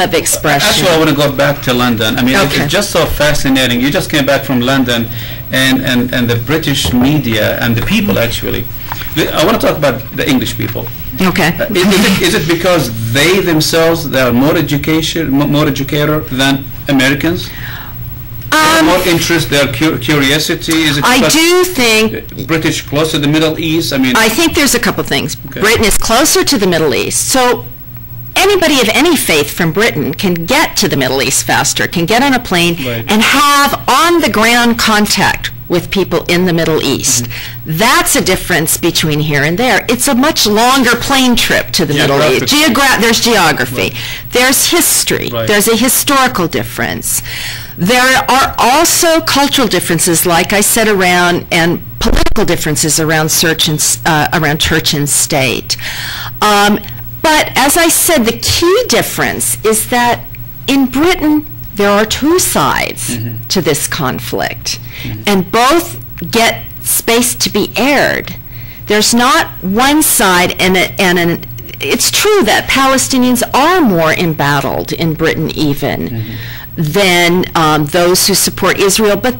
of expression. Actually, I want to go back to London. I mean, Okay. it's just so fascinating. You just came back from London, and the British media and the people, actually. I want to talk about the English people. Okay. Is it because they themselves, they are more educated than Americans? More interest, their curiosity? Is it I because do think British close to the Middle East? I mean, I think there's a couple things. Okay. Britain is closer to the Middle East, so anybody of any faith from Britain can get to the Middle East faster, can get on a plane Right. and have on-the-ground contact with people in the Middle East. That's a difference between here and there. It's a much longer plane trip to the Middle East. There's geography. Right. There's history. Right. There's a historical difference. There are also cultural differences, like I said, around, and political differences around church and state. But as I said, the key difference is that in Britain, there are two sides to this conflict, and both get space to be aired. There's not one side, it's true that Palestinians are more embattled in Britain even than those who support Israel, but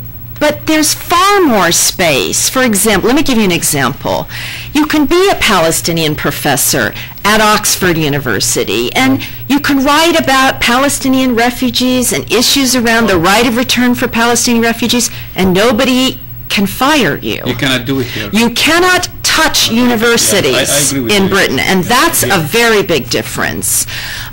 there's far more space. For example, let me give you an example. You can be a Palestinian professor at Oxford University, and you can write about Palestinian refugees and issues around the right of return for Palestinian refugees, and nobody can fire you. you cannot do it here. You cannot touch universities I agree with in you. Britain, and that's a very big difference.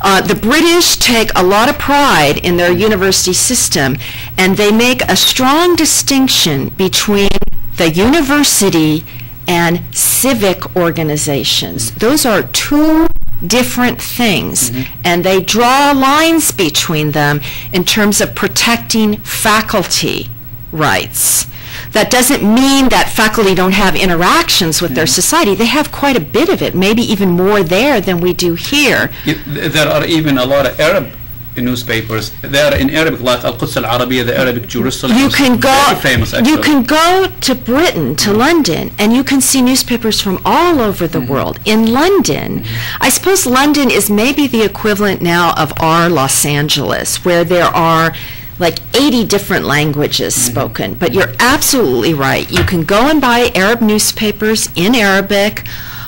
The British take a lot of pride in their university system, and they make a strong distinction between the university and civic organizations. Those are two different things, and they draw lines between them in terms of protecting faculty rights. That doesn't mean that faculty don't have interactions with their society. They have quite a bit of it, maybe even more there than we do here. There are even a lot of Arab newspapers. They are in Arabic, like Al-Quds Al-Arabiya, the Arabic Jerusalem. You can Very famous, actually. you can go to Britain, to London, and you can see newspapers from all over the world. In London, I suppose London is maybe the equivalent now of our Los Angeles, where there are like 80 different languages spoken. But you're absolutely right. You can go and buy Arab newspapers in Arabic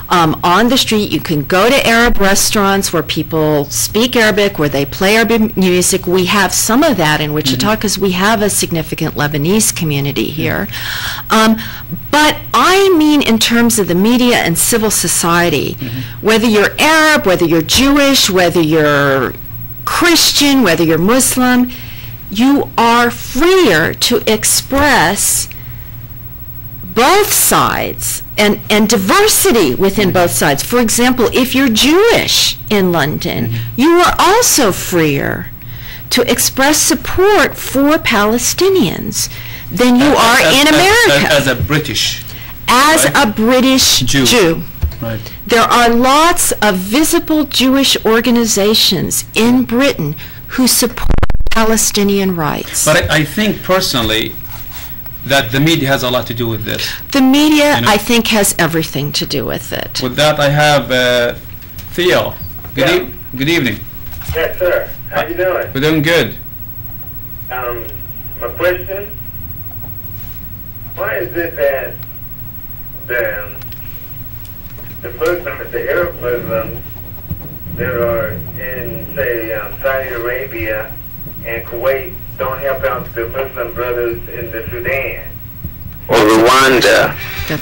on the street. You can go to Arab restaurants where people speak Arabic, where they play Arabic music. We have some of that in Wichita because we have a significant Lebanese community here. But I mean in terms of the media and civil society, whether you're Arab, whether you're Jewish, whether you're Christian, whether you're Muslim, you are freer to express both sides and diversity within both sides. For example, if you're Jewish in London, you are also freer to express support for Palestinians than you are in America. As a British. As right? a British Jew. Right. There are lots of visible Jewish organizations in Britain who support Palestinian rights. But I think personally that the media has a lot to do with this. The media, I think, has everything to do with it. With that, I have Theo. Good evening. Yes, sir. How you doing? We're doing good. My question: why is it that the Muslims, the Arab Muslims that are in, say, Saudi Arabia and Kuwait don't help out the Muslim brothers in the Sudan or Rwanda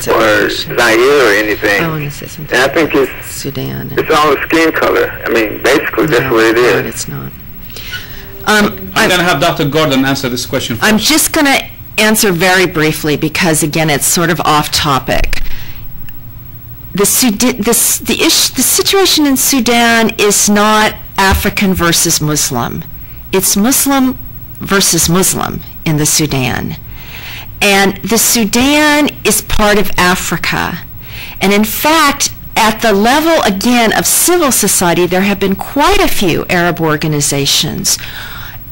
or Zaire or anything? I want to say something. And I think it's Sudan. it's all the skin color. I mean, basically that's what it No, is. it's not. I'm going to have Dr. Gordon answer this question first. I'm just going to answer very briefly because, again, it's sort of off topic. The situation in Sudan is not African versus Muslim. It's Muslim versus Muslim in the Sudan. And the Sudan is part of Africa. And in fact, at the level, again, of civil society, there have been quite a few Arab organizations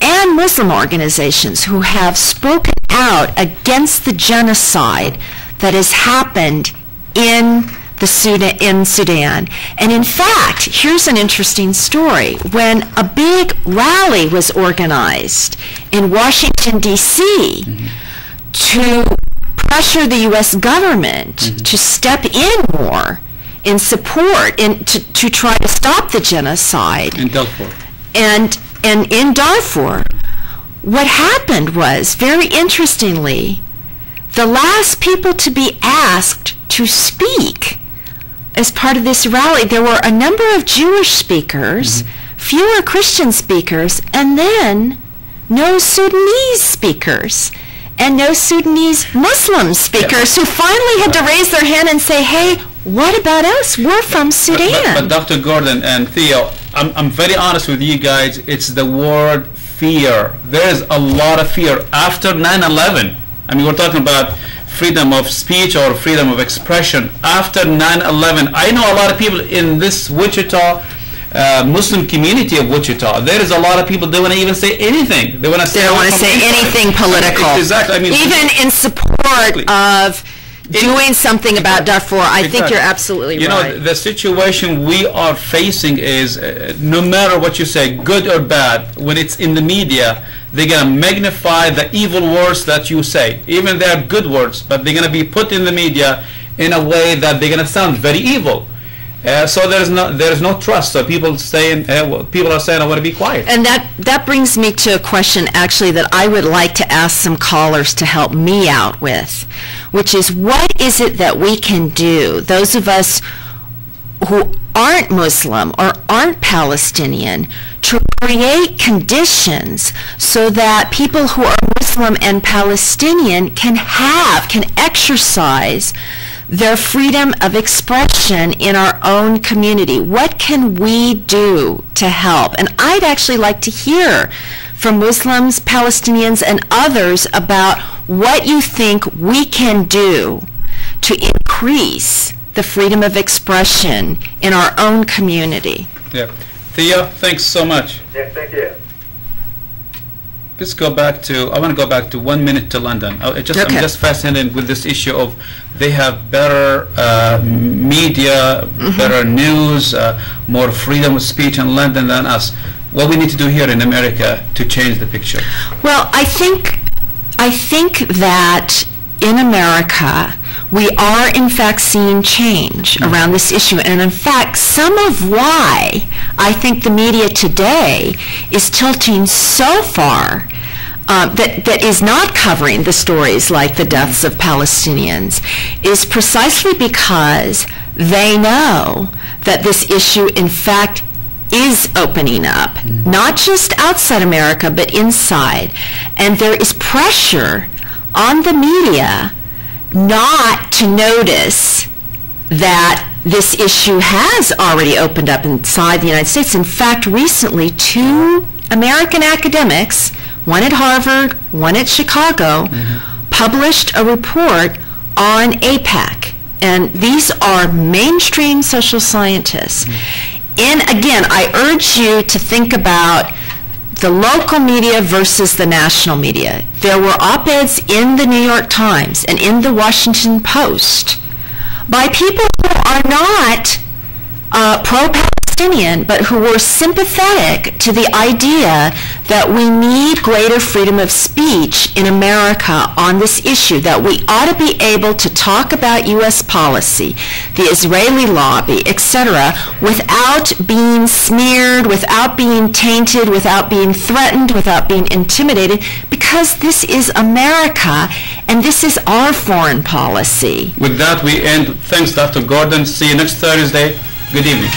and Muslim organizations who have spoken out against the genocide that has happened in in Sudan. And in fact, here's an interesting story. When a big rally was organized in Washington, D.C., to pressure the U.S. government to step in more in support, to try to stop the genocide. In Darfur. And in Darfur, what happened was, very interestingly, the last people to be asked to speak as part of this rally, there were a number of Jewish speakers, fewer Christian speakers, and then no Sudanese speakers and no Sudanese Muslim speakers who finally had to raise their hand and say, hey, what about us? We're from Sudan. But Dr. Gordon and Theo, I'm very honest with you guys. It's the word fear. There is a lot of fear after 9/11. I mean, we're talking about freedom of speech or freedom of expression. After 9/11, I know a lot of people in this Wichita, Muslim community of Wichita, there is a lot of people, they want to even say anything. They want to say, they don't want to say anything political. Exactly. I mean, even in support of doing something about Darfur. I think you're absolutely right. You know, the situation we are facing is, no matter what you say, good or bad, when it's in the media, they're going to magnify the evil words that you say. Even they're good words, but they're going to be put in the media in a way that they're going to sound very evil. So there is no trust. So people are saying, I want to be quiet. And that brings me to a question actually that I would like to ask some callers to help me out with, which is, what is it that we can do, those of us who aren't Muslim or aren't Palestinian, to create conditions so that people who are Muslim and Palestinian can exercise their freedom of expression in our own community? What can we do to help? And I'd actually like to hear from Muslims, Palestinians, and others about what you think we can do to increase the freedom of expression in our own community. Yeah. Theo, thanks so much. Yes, thank you. Let's go back to, I want to go back to 1 minute to London. I'm just fascinated with this issue of they have better media, better news, more freedom of speech in London than us. What we need to do here in America to change the picture? Well, I think that in America, we are in fact seeing change around this issue. And in fact, some of why I think the media today is tilting so far that is not covering the stories like the deaths of Palestinians is precisely because they know that this issue in fact is opening up, not just outside America, but inside. And there is pressure on the media not to notice that this issue has already opened up inside the United States. In fact, recently, 2 American academics, one at Harvard, one at Chicago, published a report on AIPAC. And these are mainstream social scientists. And again, I urge you to think about the local media versus the national media. There were op-eds in the New York Times and in the Washington Post by people who are not pro-Palestinian, but who were sympathetic to the idea that we need greater freedom of speech in America on this issue, that we ought to be able to talk about U.S. policy, the Israeli lobby, etc., without being smeared, without being tainted, without being threatened, without being intimidated, because this is America and this is our foreign policy. With that, we end. Thanks, Dr. Gordon. See you next Thursday. Good evening.